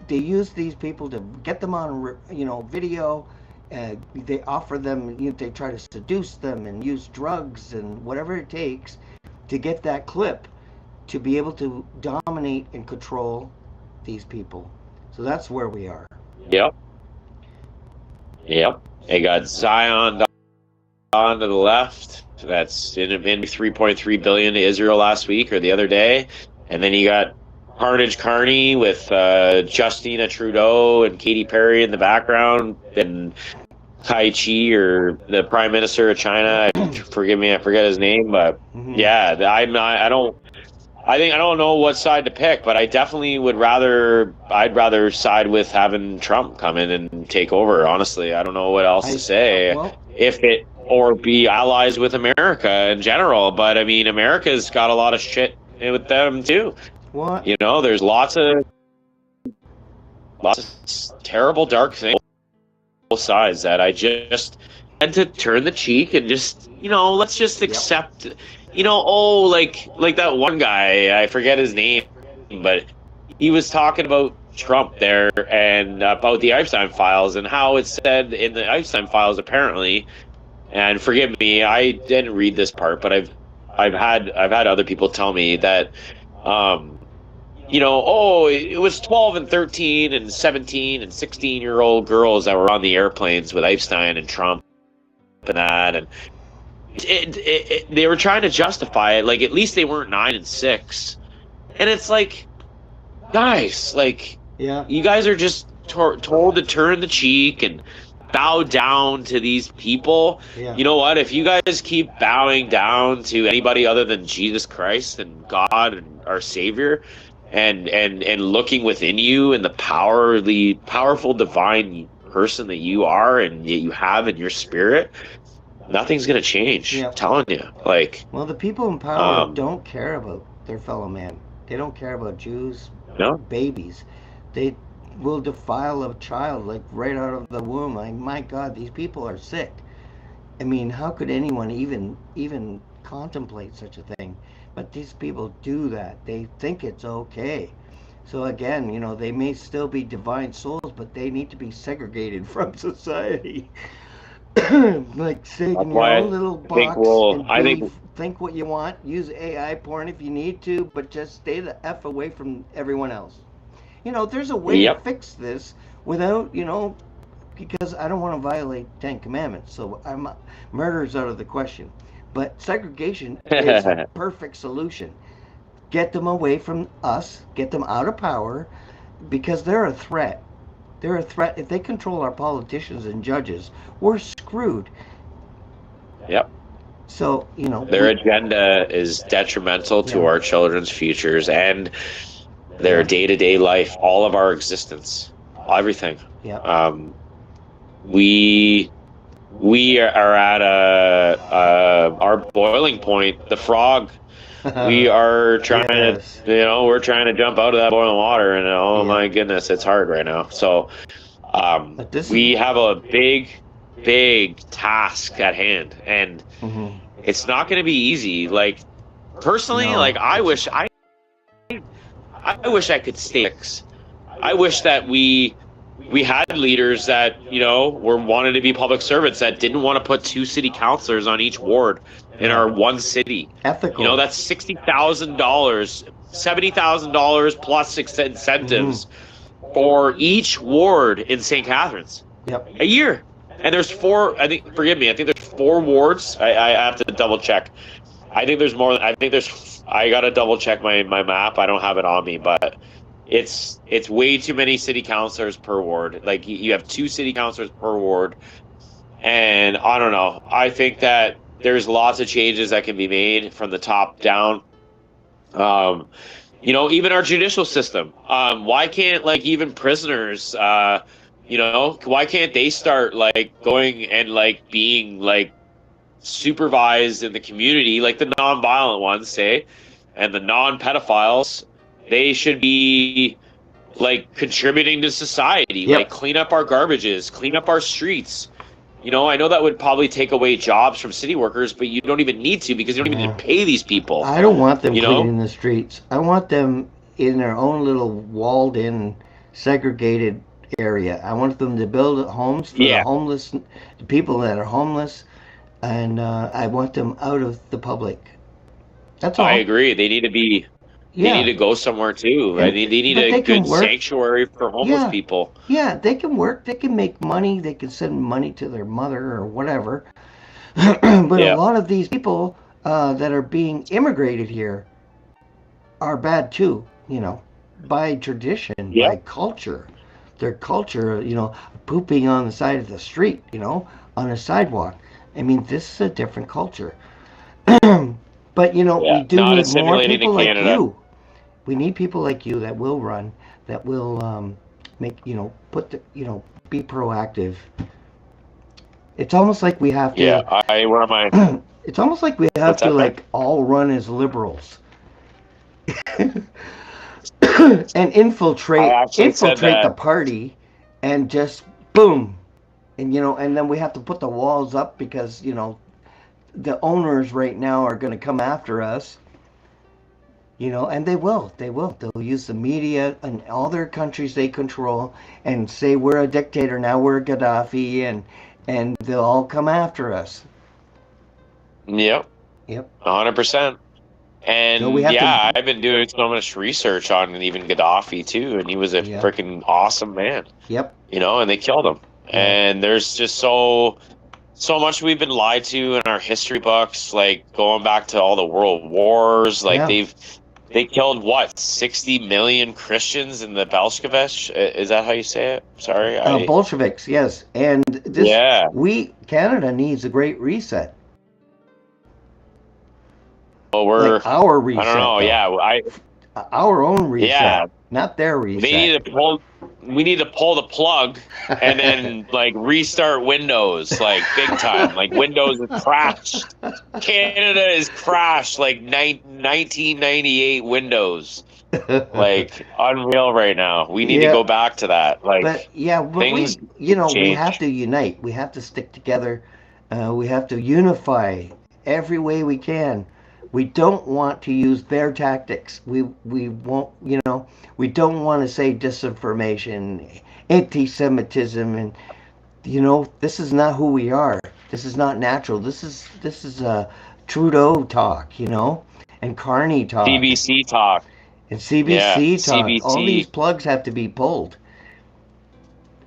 They use these people to get them on, video. They offer them, they try to seduce them and use drugs and whatever it takes to get that clip to be able to dominate and control these people. So that's where we are. Yep. Yep. They got Zion on to the left. That's in 3.3 billion to Israel last week or the other day, and then you got Carnage Carney with Justina Trudeau and Katy Perry in the background, and Tai Chi or the Prime Minister of China. Forgive me, I forget his name, but yeah, I'm not. I don't. I think I don't know what side to pick, but I definitely would rather. I'd rather side with having Trump come in and take over. Honestly, I don't know what else to say. Well, If it or be allies with America in general, but I mean, America's got a lot of shit with them too. what? You know, there's lots of terrible, dark things on both sides that I just tend to turn the cheek and just, let's just accept. Like that one guy, I forget his name, but he was talking about Trump there and about the Epstein files and how it said in the Epstein files apparently, and forgive me, I didn't read this part, but I've had other people tell me that it was 12 and 13 and 17 and 16-year-old girls that were on the airplanes with Epstein and Trump and that, and they were trying to justify it, like at least they weren't 9 and 6, and it's like, guys, like, you guys are just told to turn the cheek and bow down to these people. You know what? If you guys keep bowing down to anybody other than Jesus Christ and God and our Savior, and looking within you and the powerful divine person that you are and that you have in your spirit, nothing's gonna change. I'm telling you. Like, well, the people in power don't care about their fellow man. They don't care about Jews, babies. They will defile a child like right out of the womb. Like, my God, these people are sick. I mean, how could anyone even contemplate such a thing? But these people do that. They think it's okay. So again, they may still be divine souls, but they need to be segregated from society. Like, stay in your own little box and think what you want. Use AI porn if you need to, but just stay the F away from everyone else. There's a way to fix this without, because I don't want to violate 10 Commandments, so murder's out of the question. But segregation is a perfect solution. Get them away from us, get them out of power, because they're a threat. They're a threat. If they control our politicians and judges, we're screwed. Yep. So, their agenda is detrimental to our children's futures and their day-to-day life, all of our existence, everything. We are at our boiling point. The frog. We are trying to, we're trying to jump out of that boiling water, and my goodness, it's hard right now. So, we have a big task at hand, and it's not going to be easy. Like, personally, I wish I could stay. I wish that we had leaders that were wanted to be public servants that didn't want to put 2 city councilors on each ward in our one city. Ethical. That's $60,000, $70,000 plus incentives for each ward in St. Catharines. A year. And there's 4. I think. Forgive me. I think there's 4 wards. I have to double check. I think there's more. I gotta double check my map. I don't have it on me, but it's way too many city councilors per ward. Like, you have 2 city councilors per ward, and I don't know. I think that there's lots of changes that can be made from the top down. Even our judicial system. Why can't, even prisoners? Why can't they start going and being supervised in the community, like the non-violent ones, say, and the non-pedophiles? They should be contributing to society, clean up our garbages, clean up our streets. I know that would probably take away jobs from city workers, but you don't even need to, because you don't even need to pay these people. I don't want them cleaning the streets. I want them in their own little walled-in, segregated area. I want them to build homes for the homeless, the people that are homeless, and I want them out of the public. That's all. I agree. They need to be They Yeah. need to go somewhere too. And, They need but a they can good work. sanctuary for homeless Yeah. people. Yeah, they can work. They can make money. They can send money to their mother or whatever. But a Yeah. lot of these people that are being immigrated here are bad too, by tradition, by Yep. culture. Their culture, pooping on the side of the street, on a sidewalk. I mean, this is a different culture. But, we Yeah. do Not need as more simulated in people like Canada. you. We need people like you that will run, that will make, put the, be proactive. It's almost like we have Yeah. to, What am I? it's almost like we have What's to, that, man? like, all run as liberals. And I infiltrate actually said infiltrate the that. party and just boom, and and then we have to put the walls up because the owners right now are going to come after us, and they'll use the media and all their countries they control and say we're a dictator now, we're Gaddafi, and they'll all come after us. Yep. Yep. 100%. So we And have to. yeah, I've been doing so much research on even Gaddafi too, and he was a Yeah. freaking awesome man, Yep. and they killed him. Yeah. And there's just so much we've been lied to in our history books, like going back to all the world wars. Like Yeah. they killed what, 60 million Christians in the Bolshevik? Is that how you say it? Sorry, Bolsheviks, yes, and yeah. Canada needs a great reset, Well, like our I don't reset know. though, Yeah, our own yeah. reset, not their They reset. need to pull. We need to pull the plug and then like restart Windows like big time. Like Windows is crashed. Canada is crashed like 1998 Windows. Like unreal right now. We need to Yeah, go back to that. but Like yeah, but things we have change. to unite. We have to stick together. We have to unify every way we can. We don't want to use their tactics. We won't. We don't want to say disinformation, anti-Semitism, and this is not who we are. This is not natural. This is Trudeau talk, and Carney talk, CBC talk. and Yeah, CBC talk. All these CBC. plugs have to be pulled.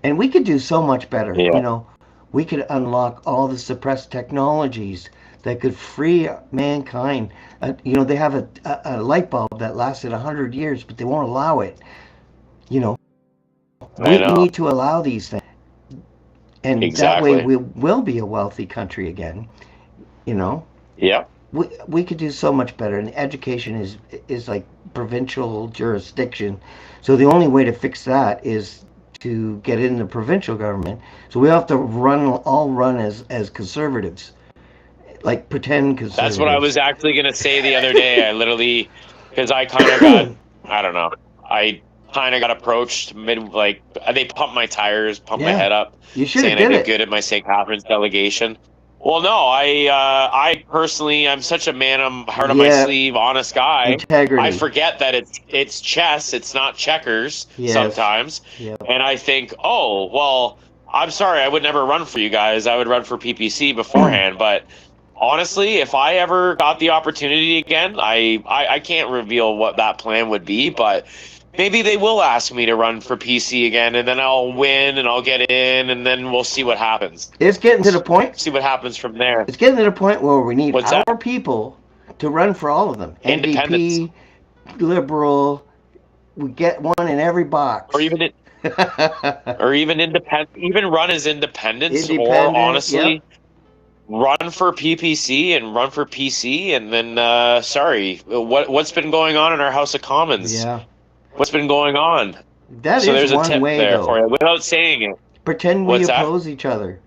And we could do so much better. Yeah. We could unlock all the suppressed technologies that could free mankind. They have a light bulb that lasted 100 years, but they won't allow it. You know, I we know. need to allow these things. And that way Exactly. we will be a wealthy country again. You know, Yep. we could do so much better. And education is like provincial jurisdiction. So the only way to fix that is to get in the provincial government. So we have to run as conservatives, like pretend That's what I conservatives. was actually gonna say the other day. I literally, because I kind of got, I don't know, I kind of got approached like they pumped my tires, pumped my Yeah, head up, you should have saying I did did it. good at my St. Catharines delegation. Well, no, I personally, I'm such a man, I'm heart on my Yeah, sleeve, honest guy. I integrity. forget that it's chess, it's not checkers Yes. sometimes, Yep. and I think, oh well, I'm sorry, I would never run for you guys. I would run for PPC beforehand, but honestly, if I ever got the opportunity again, I can't reveal what that plan would be, but maybe they will ask me to run for PC again, and then I'll win and I'll get in, and then we'll see what happens. It's getting to the point. See what happens from there. It's getting to the point where we need What's that? our people to run for all of them. Independence, NDP, liberal. We get one in every or box. even independent, even run as independents, or Independent. Yep. honestly, run for PPC and run for PC, and then sorry, what's been going on in our House of Commons? Yeah. What's been going on? That So is there's a one tip way, there for though. you without saying it. Pretend we What's that? oppose each other.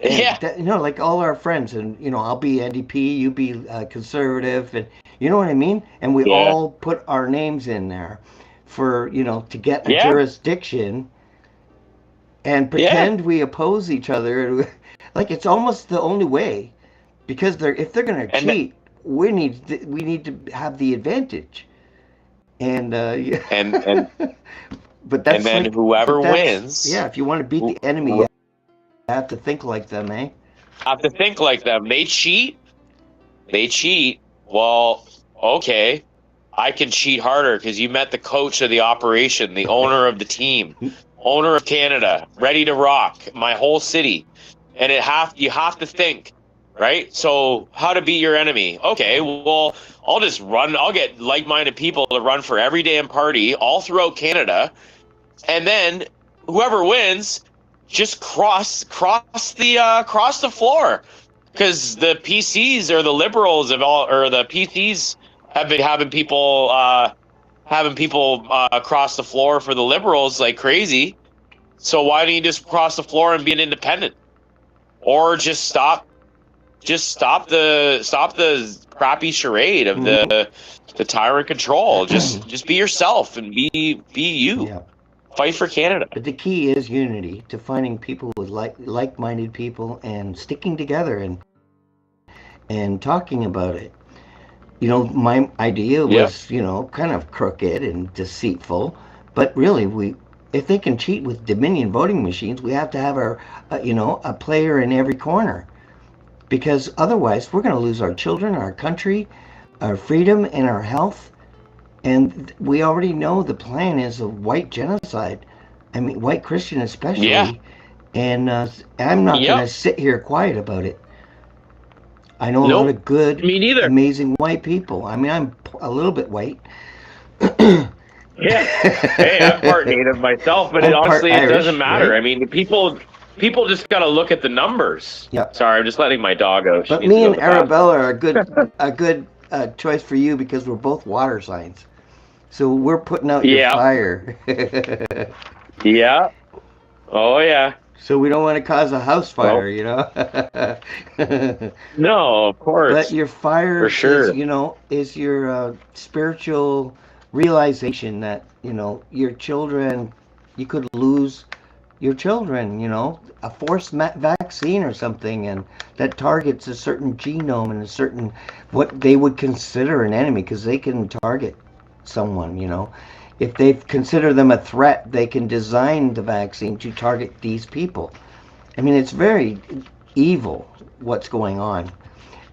Yeah, Like all our friends, and I'll be NDP, you be conservative, and you know what I mean. And we yeah, all put our names in there for to get a yeah, jurisdiction, and yeah. pretend we oppose each other. Like it's almost the only way, because if they're gonna And cheat, we need to have the advantage. And yeah. and But and that's then like, whoever but that's wins, yeah. If you want to beat who, the enemy, who you have to think like them, eh? have to think like them. They cheat. They cheat. Well, okay. I can cheat harder because you met the coach of the operation, the owner of the team, owner of Canada, ready to rock my whole city. And you have to think, right? So how to beat your enemy? Okay, well, I'll just run. I'll get like-minded people to run for every damn party all throughout Canada, and then whoever wins, just cross the floor, because the PCs or the liberals have all, or the PCs have been having people cross the floor for the liberals like crazy. So why don't you just cross the floor and be an independent, or just stop the crappy charade of the tyrant control. Just be yourself and be you. Yeah. Fight for Canada. But the key is unity, to finding people with like-minded people and sticking together and talking about it. You know, my idea was, you know, kind of crooked and deceitful, but really, if they can cheat with Dominion voting machines, we have to have a player in every corner, because otherwise we're going to lose our children, our country, our freedom, and our health. And we already know the plan is a white genocide. I mean, white Christian especially. Yeah. And I'm not going to sit here quiet about it. I know a lot of good, Me neither. amazing white people. I mean, I'm a little bit white. Yeah. Hey, I'm part Native myself, but honestly, it doesn't matter. Right? I mean, people just got to look at the numbers. Yeah. Sorry, I'm just letting my dog out. But me and Arabella are a good choice for you, because we're both water signs. So we're putting out your fire. Yeah. Oh, yeah. So we don't want to cause a house fire, you know? No, of course. But your fire For sure. is your spiritual realization that, your children, you could lose your children, a forced vaccine or something, and that targets a certain genome and a certain, what they would consider an enemy, because they can target someone, If they consider them a threat, they can design the vaccine to target these people. I mean, it's very evil what's going on.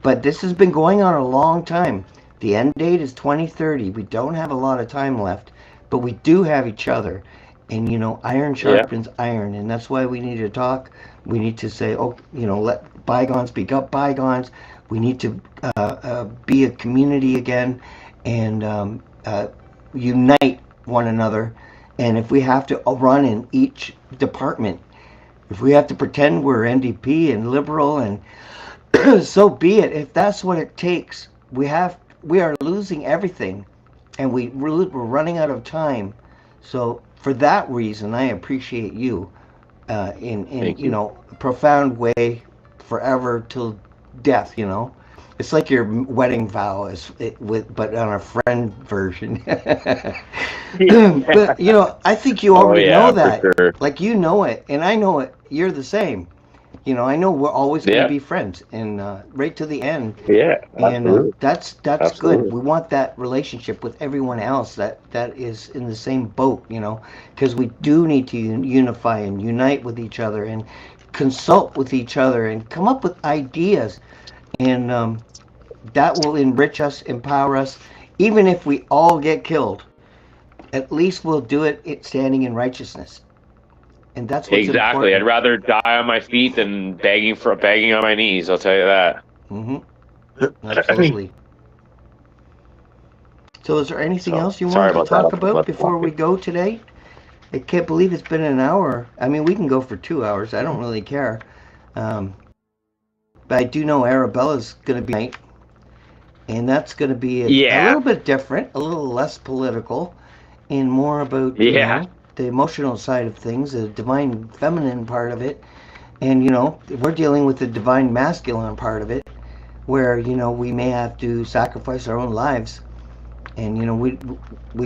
But this has been going on a long time. The end date is 2030. We don't have a lot of time left, but we do have each other. And, iron sharpens iron, and that's why we need to talk. We need to say, let bygones be bygones. We need to be a community again and unite one another. And if we have to run in each department, if we have to pretend we're NDP and liberal, and so be it. If that's what it takes, we are losing everything, and we're running out of time. So for that reason, I appreciate you in a profound way, forever till death. It's like your wedding vow but on a friend version. But I think you already know that. Sure. Like, you know it, and I know it. You're the same. I know we're always going to be friends, and right to the end. Yeah, and that's Absolutely. good. We want that relationship with everyone else that is in the same boat. Because we do need to unify and unite with each other and consult with each other and come up with ideas. And that will enrich us, empower us. Even if we all get killed, at least we'll do it standing in righteousness. And that's what's exactly. important. I'd rather die on my feet than begging on my knees. I'll tell you that. Mm-hmm. Absolutely. So is there anything else you sorry want to about talk that. about before we go today? I can't believe it's been an hour. I mean, we can go for 2 hours. I don't really care. But I do know Arabella's going to be night. And that's going to be a little bit different, a little less political, and more about the emotional side of things, the divine feminine part of it. And, we're dealing with the divine masculine part of it, where, we may have to sacrifice our own lives. And, we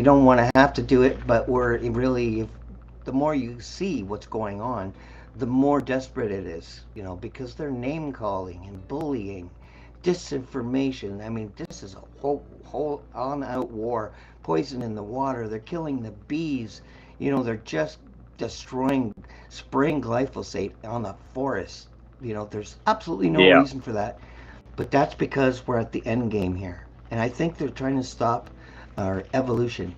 don't want to have to do it, but we're really, the more you see what's going on, the more desperate it is, because they're name calling and bullying, disinformation. I mean, this is a whole on-out war, poison in the water. They're killing the bees. They're just spraying glyphosate on the forest. There's absolutely no reason for that. But that's because we're at the end game here. And I think they're trying to stop our evolution.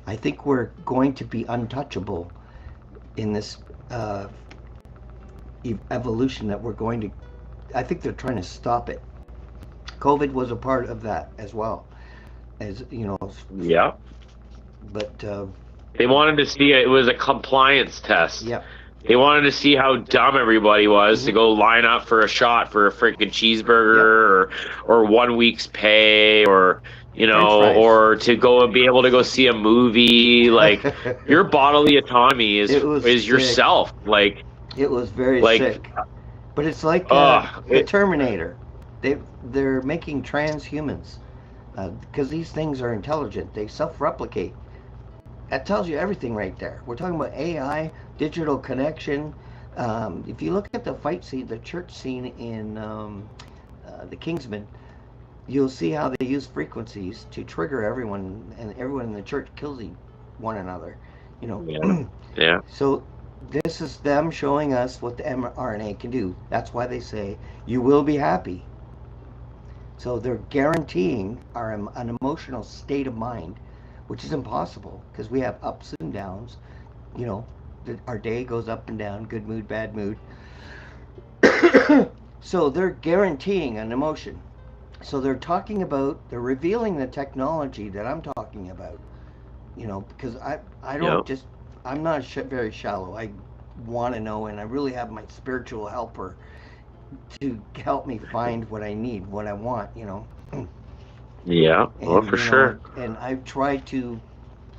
I think we're going to be untouchable in this evolution that we're going to. I think they're trying to stop it. COVID was a part of that as well, as you know. Yeah. But They wanted to see it was a compliance test. yeah, They wanted to see how dumb everybody was to go line up for a shot for a freaking cheeseburger or 1 week's pay or French fries. or to go and be able to go see a movie. Like your bodily autonomy is sick. yourself. Like It was very sick. But it's like the Terminator. They're making transhumans because these things are intelligent. They self-replicate. That tells you everything right there. We're talking about AI, digital connection. If you look at the fight scene, the church scene in the Kingsman, you'll see how they use frequencies to trigger everyone, and everyone in the church kills one another. You know. Yeah. Yeah. So this is them showing us what the mRNA can do. That's why they say you will be happy. So they're guaranteeing an emotional state of mind, which is impossible because we have ups and downs. You know, our day goes up and down, good mood, bad mood. So they're guaranteeing an emotion. So they're revealing the technology that I'm talking about. You know, because I don't just, I'm not very shallow. I want to know, and I really have my spiritual helper to help me find what I need, what I want, you know. Yeah, well, for sure. And I've tried to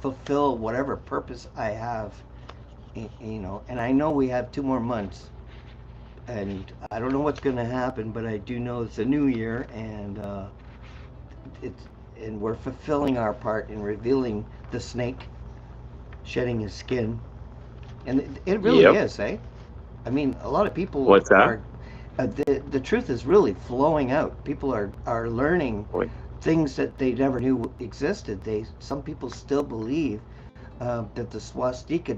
fulfill whatever purpose I have, you know, and I know we have 2 more months, and I don't know what's going to happen, but I do know it's a new year, and and we're fulfilling our part in revealing the snake shedding his skin, and it really is, eh? I mean, a lot of people. What's that? The truth is really flowing out. People are learning things that they never knew existed. Some people still believe that the swastika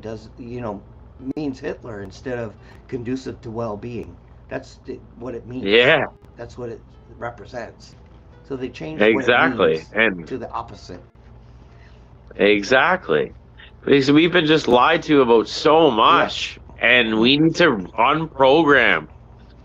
means Hitler instead of conducive to well-being. That's what it means. Yeah. That's what it represents. So they changed exactly what it means to the opposite. Exactly. Because we've been just lied to about so much, and we need to unprogram.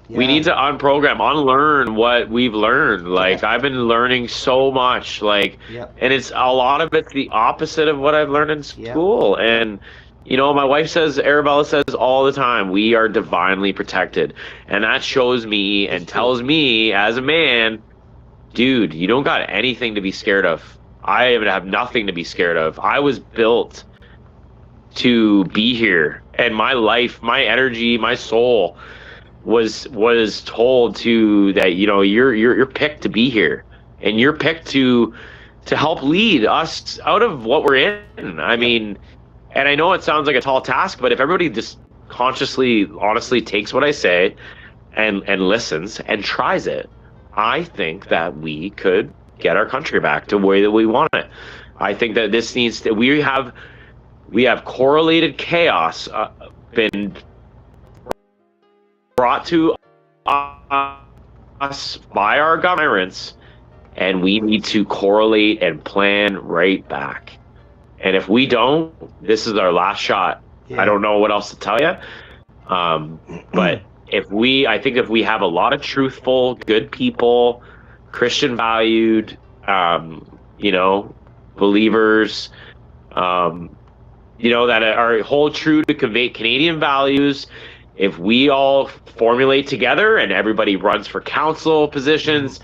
Yeah. We need to unlearn what we've learned. Like, I've been learning so much, like, and it's a lot of it's the opposite of what I've learned in school. And, you know, my wife says, Arabella says all the time, we are divinely protected. And that shows me and tells me as a man, dude, you don't got anything to be scared of. I have nothing to be scared of. I was built to be here, and my life, my energy, my soul was told to that, you know, you're picked to be here, and you're picked to help lead us out of what we're in. I mean, and I know it sounds like a tall task, but if everybody just consciously, honestly takes what I say and listens and tries it, I think that we could get our country back to the way that we want it. I think that this needs to, we have correlated chaos been brought to us by our governments, and we need to correlate and plan right back. And if we don't, this is our last shot. I don't know what else to tell you. But I think if we have a lot of truthful, good people, Christian valued, you know, believers, you know, that hold true to Canadian values, if we all formulate together and everybody runs for council positions,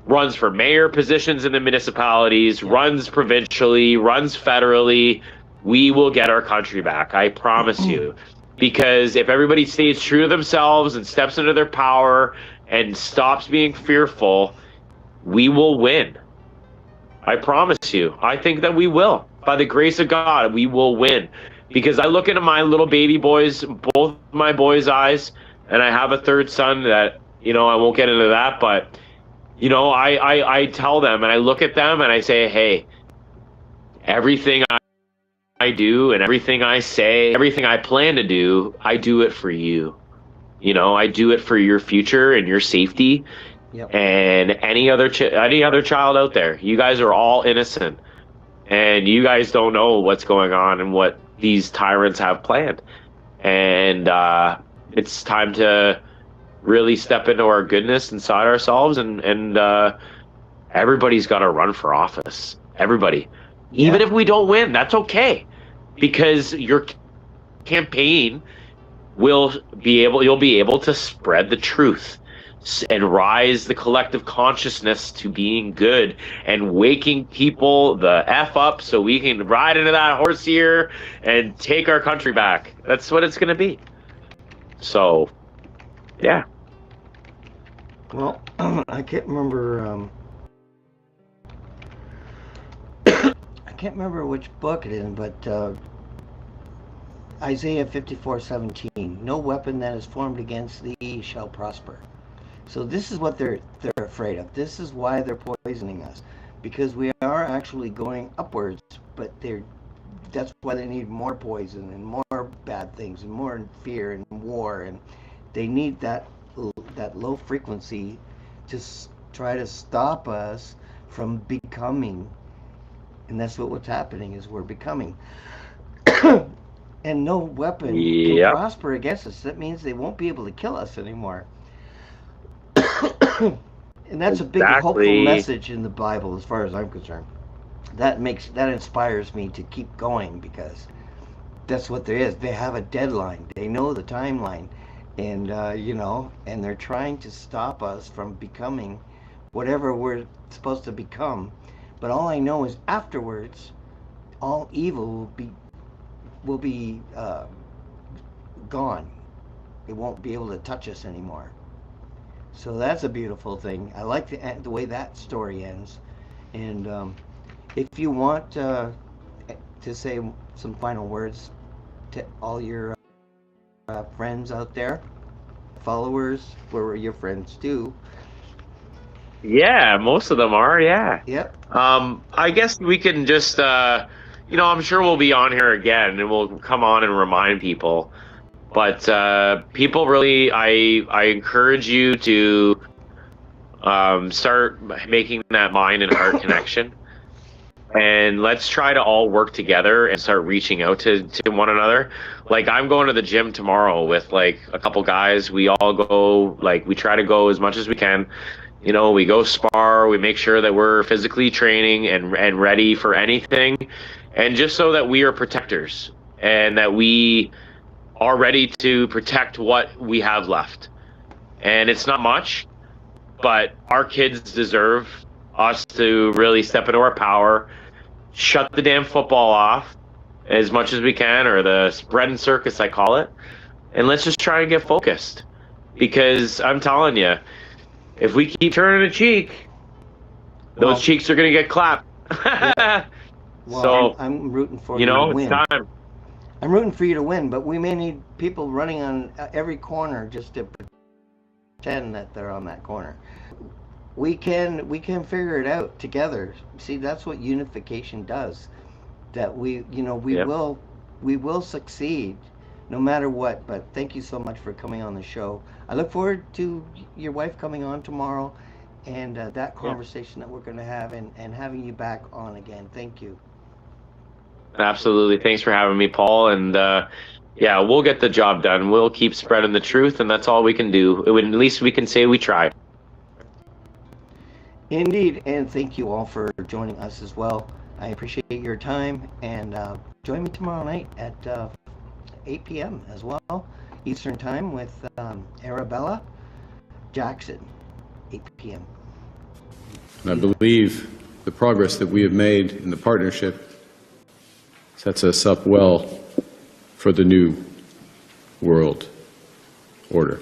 runs for mayor positions in the municipalities, runs provincially, runs federally, we will get our country back. I promise you. Because if everybody stays true to themselves and steps into their power and stops being fearful, we will win. I promise you. I think that we will. By the grace of God, we will win. Because I look into my little baby boys, both my boys' eyes, and I have a third son that, you know, I won't get into that, but, you know, I tell them and I look at them and I say, hey, everything I do and everything I say, everything I plan to do, I do it for you. You know, I do it for your future and your safety. And any other child out there. You guys are all innocent. And you guys don't know what's going on and what these tyrants have planned. And it's time to really step into our goodness inside ourselves, and everybody's got to run for office. Everybody. Yeah. Even if we don't win, that's okay. Because your campaign you'll be able to spread the truth and rise the collective consciousness to being good and waking people the F up so we can ride into that horse here and take our country back. That's what it's going to be. So, yeah. Well, I can't remember. I can't remember which book it is, but Isaiah 54:17. No weapon that is formed against thee shall prosper. So this is what they're afraid of. This is why they're poisoning us, because we are actually going upwards. But that's why they need more poison and more bad things and more fear and war, and they need that low frequency to try to stop us from becoming. And that's what's happening, is we're becoming. And no weapon can prosper against us. That means they won't be able to kill us anymore. And that's a big hopeful message in the Bible, as far as I'm concerned. That inspires me to keep going, because that's what there is. They have a deadline. They know the timeline, and and they're trying to stop us from becoming whatever we're supposed to become. But all I know is afterwards, all evil will be gone. It won't be able to touch us anymore. So that's a beautiful thing. I like the way that story ends. And if you want to say some final words to all your friends out there, followers, where your friends too. Yeah, most of them are, yeah. Yep. I guess we can just, I'm sure we'll be on here again, and we'll come on and remind people. But people really, I encourage you to start making that mind and heart connection. And let's try to all work together and start reaching out to one another. Like, I'm going to the gym tomorrow with like a couple guys. We all go, like, we try to go as much as we can. We go spar, we make sure that we're physically training and ready for anything. And just so that we are protectors and that we are ready to protect what we have left. And it's not much, but our kids deserve us to really step into our power, shut the damn football off as much as we can, or the spread and circus, I call it. And let's just try and get focused. Because I'm telling you, if we keep turning a cheek, those cheeks are going to get clapped. Yeah. Well, so I'm rooting for you to win. It's time. I'm rooting for you to win, but we may need people running on every corner just to pretend that they're on that corner. We can figure it out together. See, that's what unification does. That we will succeed no matter what. But thank you so much for coming on the show. I look forward to your wife coming on tomorrow, and that conversation that we're going to have, and having you back on again. Thank you. Absolutely. Thanks for having me, Paul. And we'll get the job done. We'll keep spreading the truth, and that's all we can do. At least we can say we tried. Indeed, and thank you all for joining us as well. I appreciate your time, and join me tomorrow night at 8 p.m. as well, Eastern Time, with Arabella Jackson, 8 p.m. And I believe the progress that we have made in the partnership sets us up well for the new world order.